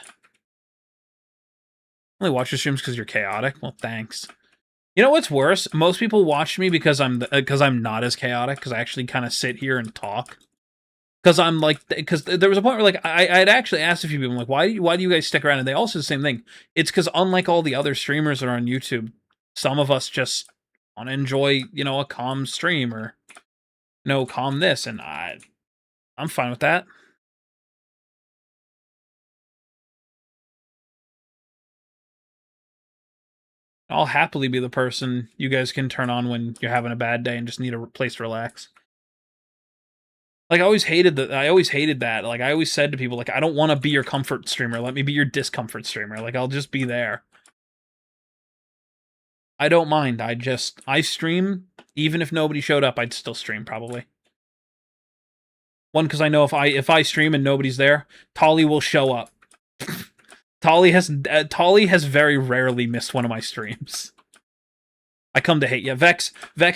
[SPEAKER 1] Only watch your streams because you're chaotic. Well, thanks. You know what's worse? Most people watch me because I'm not as chaotic, because I actually kind of sit here and talk. Because there was a point where like I'd actually asked a few people, like, why do you guys stick around? And they all said the same thing. It's because unlike all the other streamers that are on YouTube, some of us just want to enjoy, a calm stream, or calm this, and I'm fine with that. I'll happily be the person you guys can turn on when you're having a bad day and just need a place to relax. Like, I always hated that. Like, I always said to people, like, I don't want to be your comfort streamer. Let me be your discomfort streamer. Like, I'll just be there. I don't mind. I stream. Even if nobody showed up, I'd still stream, probably. One, because I know if I stream and nobody's there, Tolly will show up. Tolly has very rarely missed one of my streams. I come to hate. Yeah, Vex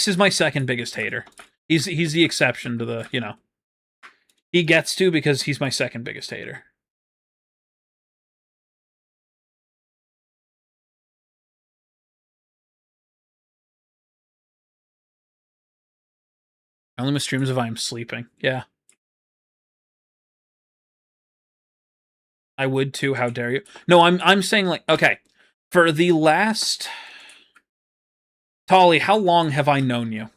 [SPEAKER 1] is my second biggest hater. He's the exception to the, He gets to because he's my second biggest hater. I only miss streams if I'm sleeping. Yeah. I would too, how dare you. No, I'm saying, like, okay. For the last... Tolly, how long have I known you?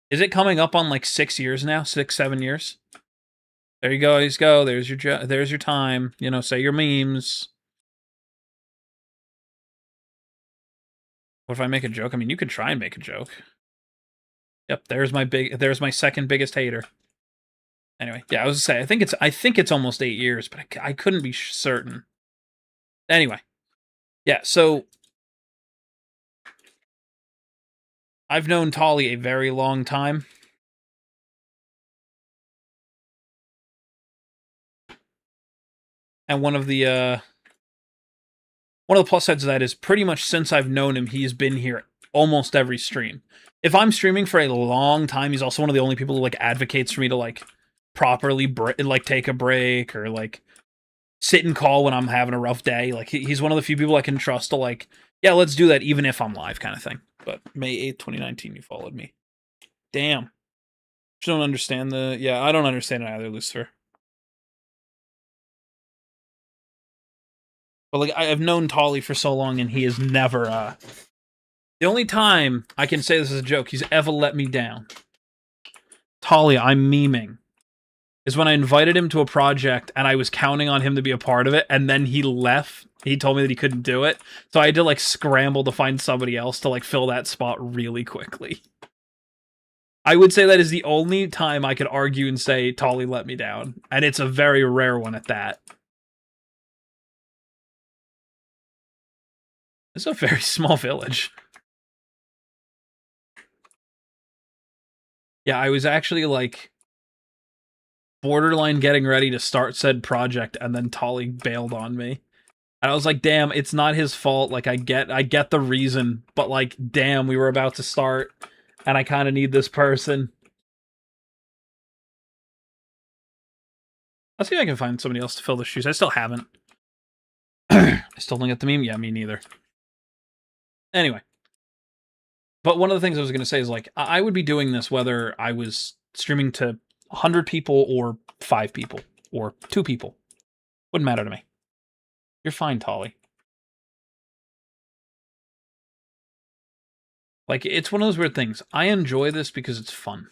[SPEAKER 1] Is it coming up on like 6 years now? 6, 7 years? There you guys go. There's your time. Say your memes. What if I make a joke? I mean, you could try and make a joke. Yep, there's my second biggest hater. Anyway, yeah, I was gonna say, I think it's almost 8 years, but I couldn't be certain. Anyway, yeah, so I've known Tolly a very long time. And one of the plus sides of that is pretty much since I've known him, he's been here almost every stream. If I'm streaming for a long time, he's also one of the only people who like advocates for me to like properly like take a break or like sit and call when I'm having a rough day. Like he's one of the few people I can trust to like, yeah, let's do that even if I'm live kind of thing. But May 8th, 2019, you followed me. Damn. Just don't understand I don't understand it either, Lucifer. But like I've known Tolly for so long and he has never the only time I can say this is a joke he's ever let me down. Tolly, I'm memeing. Is when I invited him to a project and I was counting on him to be a part of it, and then he left. He told me that he couldn't do it. So I had to like scramble to find somebody else to like fill that spot really quickly. I would say that is the only time I could argue and say Tolly let me down. And it's a very rare one at that. It's a very small village. Yeah, I was actually like borderline getting ready to start said project, and then Tolly bailed on me. And I was like, damn, it's not his fault. Like I get the reason, but like, damn, we were about to start and I kind of need this person. I'll see if I can find somebody else to fill the shoes. I still haven't. I still don't get the meme? Yeah, me neither. Anyway. But one of the things I was going to say is like, I would be doing this whether I was streaming to 100 people or 5 people or 2 people. Wouldn't matter to me. You're fine, Tolly. Like, it's one of those weird things. I enjoy this because it's fun.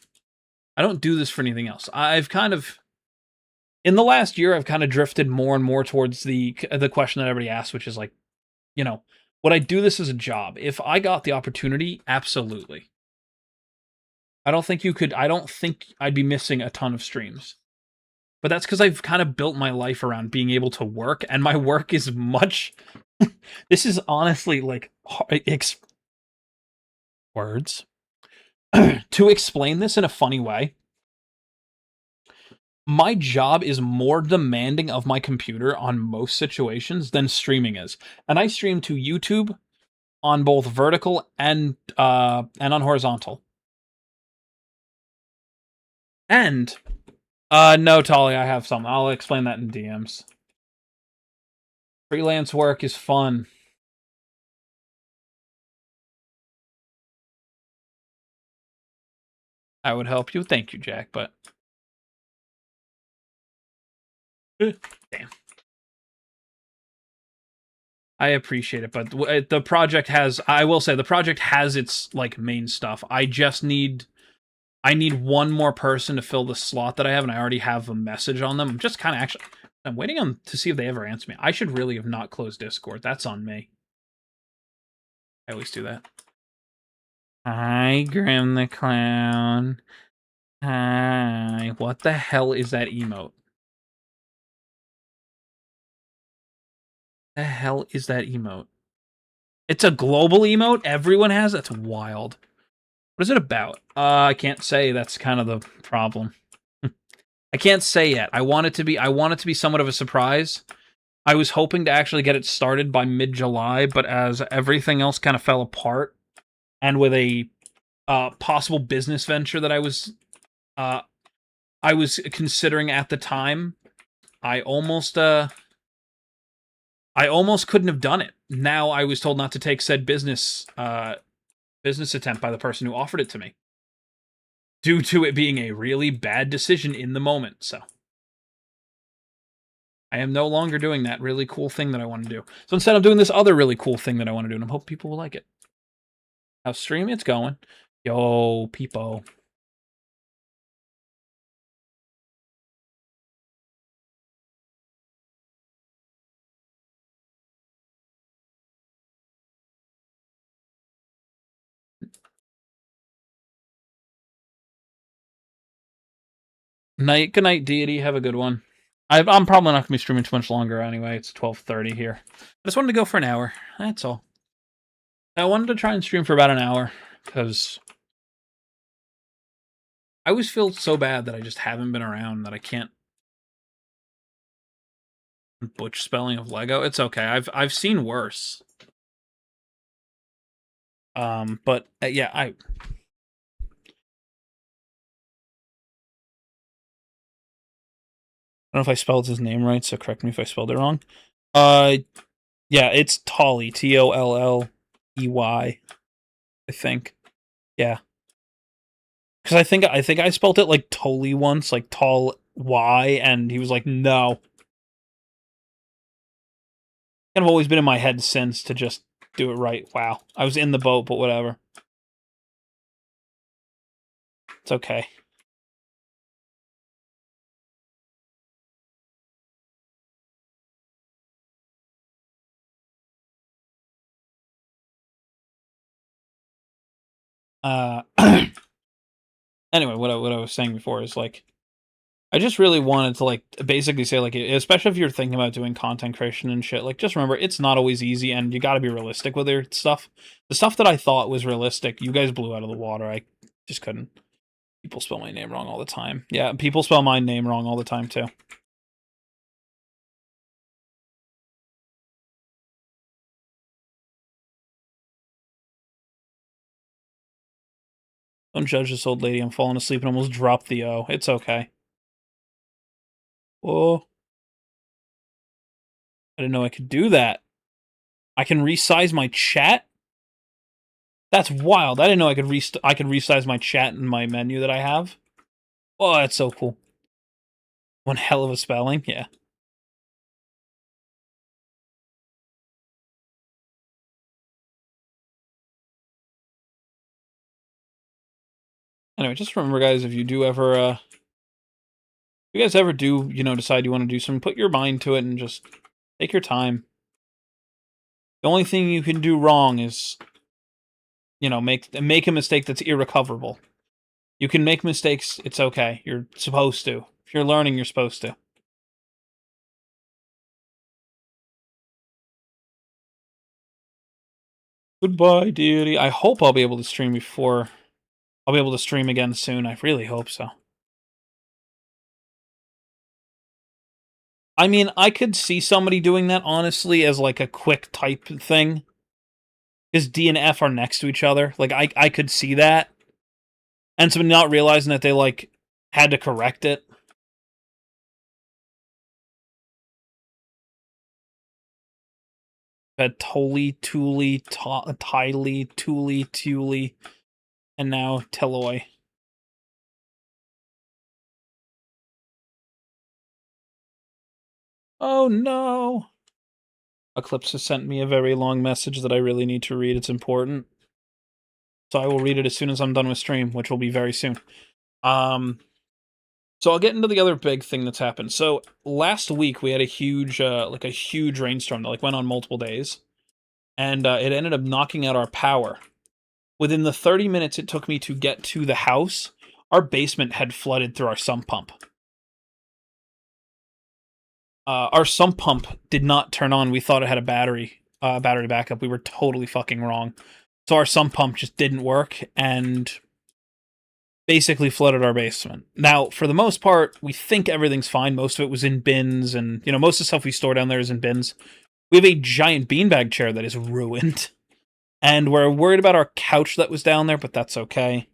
[SPEAKER 1] I don't do this for anything else. I've kind of... In the last year, I've kind of drifted more and more towards the question that everybody asks, which is like, you know, would I do this as a job? If I got the opportunity, absolutely. I don't think I'd be missing a ton of streams. But that's because I've kind of built my life around being able to work, and my work is much... This is honestly, like, words. To explain this in a funny way, my job is more demanding of my computer on most situations than streaming is. And I stream to YouTube on both vertical and on horizontal. And no, Tolly, I have some. I'll explain that in DMs. Freelance work is fun. I would help you. Thank you, Jack, but... Damn. I appreciate it, but the project has... I will say, the project has its, like, main stuff. I just need... I need one more person to fill the slot that I have, and I already have a message on them. I'm just kind of actually... I'm waiting on to see if they ever answer me. I should really have not closed Discord. That's on me. I always do that. Hi, Grim the Clown. Hi. What the hell is that emote? The hell is that emote? It's a global emote? Everyone has? That's wild. What is it about? I can't say. That's kind of the problem. I can't say yet. I want it to be somewhat of a surprise. I was hoping to actually get it started by mid-July, but as everything else kind of fell apart, and with a possible business venture that I was considering at the time, I almost couldn't have done it. Now I was told not to take said business attempt by the person who offered it to me, due to it being a really bad decision in the moment. So I am no longer doing that really cool thing that I want to do. So instead, I'm doing this other really cool thing that I want to do, and I hope people will like it. How's stream? It's going. Yo, people. Good night, deity. Have a good one. I'm probably not gonna be streaming too much longer anyway. It's 12:30 here. I just wanted to go for an hour. That's all. I wanted to try and stream for about an hour because I always feel so bad that I just haven't been around, that I can't butch spelling of Lego. It's okay. I've seen worse. But yeah, I don't know if I spelled his name right, so correct me if I spelled it wrong. Yeah, it's Tolley, Tolley, I think. Yeah, because I think I spelled it like Tolly once, like tall Y, and he was like, no. Kind of always been in my head since to just do it right. Wow, I was in the boat, but whatever. It's okay. Anyway, what I was saying before is like, I just really wanted to like basically say like, especially if you're thinking about doing content creation and shit, like just remember it's not always easy, and you got to be realistic with your stuff. The stuff that I thought was realistic, you guys blew out of the water. I just couldn't. People spell my name wrong all the time. Yeah, people spell my name wrong all the time too. Don't judge this old lady. I'm falling asleep and almost dropped the O. It's okay. Whoa. I didn't know I could do that. I can resize my chat? That's wild. I didn't know I could resize my chat in my menu that I have. Oh, that's so cool. One hell of a spelling, yeah. Anyway, just remember, guys, if you do ever, if you guys ever do, decide you want to do something, put your mind to it and just take your time. The only thing you can do wrong is, make a mistake that's irrecoverable. You can make mistakes, it's okay. You're supposed to. If you're learning, you're supposed to. Goodbye, dearie. I hope I'll be able to stream before... I'll be able to stream again soon. I really hope so. I mean, I could see somebody doing that, honestly, as like a quick type thing. Because D and F are next to each other. Like, I could see that. And somebody not realizing that they, like, had to correct it. Had Tolly, Tuli, Tylee, Tuli, and now Teloy. Oh no! Eclipse has sent me a very long message that I really need to read. It's important. So I will read it as soon as I'm done with stream, which will be very soon. So I'll get into the other big thing that's happened. So last week we had a huge, huge rainstorm that went on multiple days, and it ended up knocking out our power. Within the 30 minutes it took me to get to the house, our basement had flooded through our sump pump. Our sump pump did not turn on. We thought it had a battery backup. We were totally fucking wrong. So our sump pump just didn't work and basically flooded our basement. Now, for the most part, we think everything's fine. Most of it was in bins, and most of the stuff we store down there is in bins. We have a giant beanbag chair that is ruined, and we're worried about our couch that was down there, but that's okay.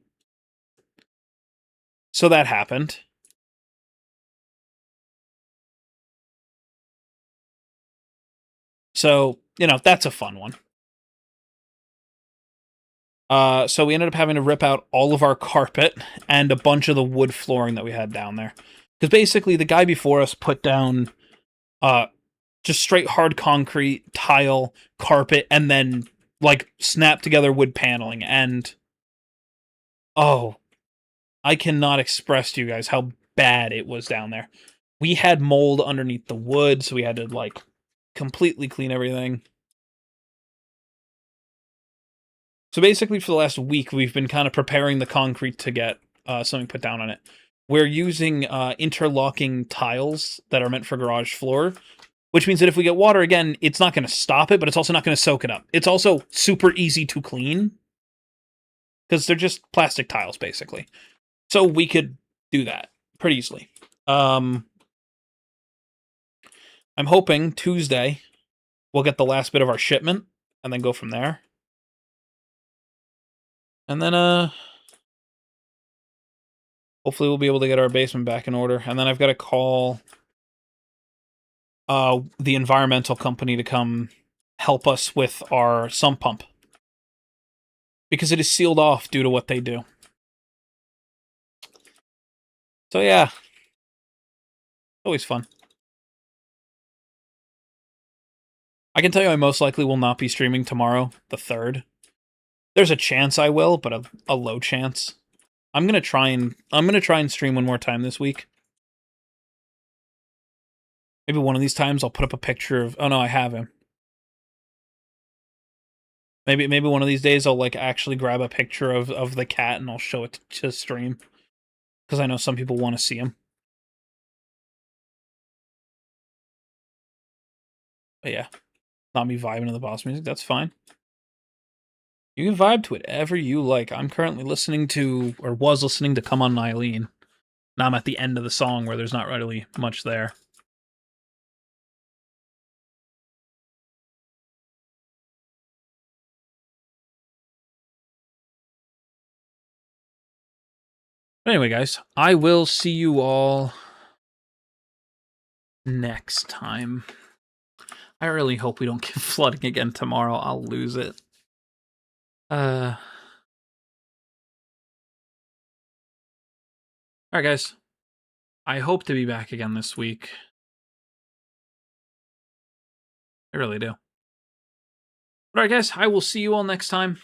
[SPEAKER 1] So that happened. So, that's a fun one. So we ended up having to rip out all of our carpet and a bunch of the wood flooring that we had down there. Because basically the guy before us put down just straight hard concrete, tile, carpet, and then snap together wood paneling. And oh, I cannot express to you guys how bad it was down there. We had mold underneath the wood, so we had to completely clean everything. So basically for the last week, we've been kind of preparing the concrete to get something put down on it. we're using interlocking tiles that are meant for garage floor, which means that if we get water again, it's not going to stop it, but it's also not going to soak it up. It's also super easy to clean because they're just plastic tiles, basically. So we could do that pretty easily. I'm hoping Tuesday we'll get the last bit of our shipment and then go from there. And then, hopefully we'll be able to get our basement back in order. And then I've got to call the environmental company to come help us with our sump pump. Because it is sealed off due to what they do. So yeah. Always fun. I can tell you I most likely will not be streaming tomorrow, the 3rd. There's a chance I will, but a low chance. I'm gonna try and stream one more time this week. Maybe one of these times I'll put up a picture of... Oh no, I have him. Maybe one of these days I'll like actually grab a picture of the cat and I'll show it to stream. Because I know some people want to see him. But yeah. Not me vibing to the boss music, that's fine. You can vibe to whatever you like. I'm currently listening to, or was listening to Come On Nylene. Now I'm at the end of the song where there's not really much there. But anyway, guys, I will see you all next time. I really hope we don't get flooding again tomorrow. I'll lose it. Alright, guys. I hope to be back again this week. I really do. Alright, guys, I will see you all next time. If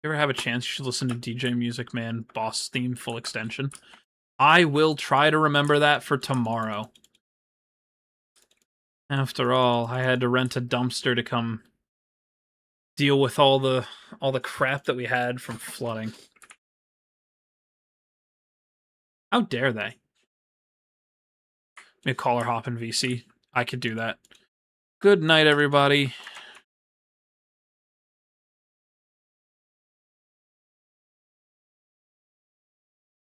[SPEAKER 1] you ever have a chance, you should listen to DJ Music Man Boss Theme Full Extension. I will try to remember that for tomorrow. After all, I had to rent a dumpster to come deal with all the crap that we had from flooding. How dare they? Maybe caller hop in VC. I could do that. Good night, everybody.